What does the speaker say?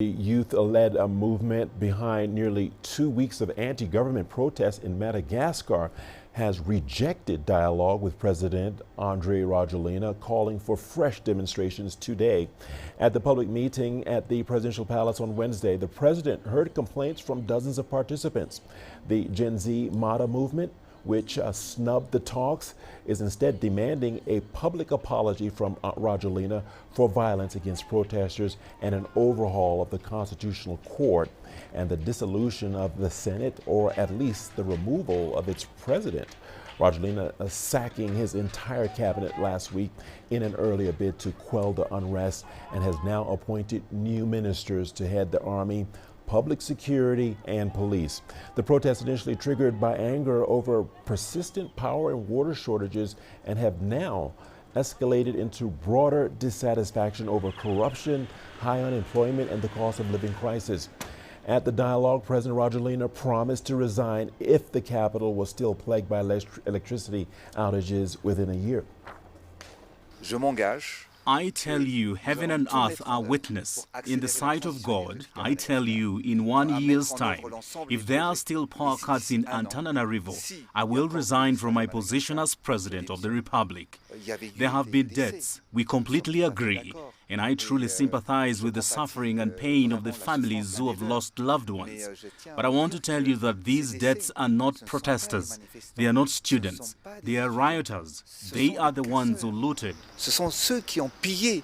The youth led a movement behind nearly 2 weeks of anti-government protests in Madagascar has rejected dialogue with President Andry Rajoelina, calling for fresh demonstrations today. At the public meeting at the presidential palace on Wednesday, the president heard complaints from dozens of participants. The Gen Z Mada movement, which snubbed the talks, is instead demanding a public apology from Rajoelina for violence against protesters and an overhaul of the Constitutional Court and the dissolution of the Senate, or at least the removal of its president. Rajoelina sacking his entire cabinet last week in an earlier bid to quell the unrest, and has now appointed new ministers to head the army, public security, and police. The protests initially triggered by anger over persistent power and water shortages and have now escalated into broader dissatisfaction over corruption, high unemployment, and the cost of living crisis. At the dialogue, President Rajoelina promised to resign if the capital was still plagued by electricity outages within a year. Je m'engage. I tell you, heaven and earth are witness. In the sight of God, I tell you, in 1 year's time, if there are still power cuts in Antananarivo, I will resign from my position as President of the Republic. There have been deaths. We completely agree. And I truly sympathize with the suffering and pain of the families who have lost loved ones. But I want to tell you that these deaths are not protesters. They are not students. They are rioters. They are the ones who looted. Ce sont ceux qui ont pillé.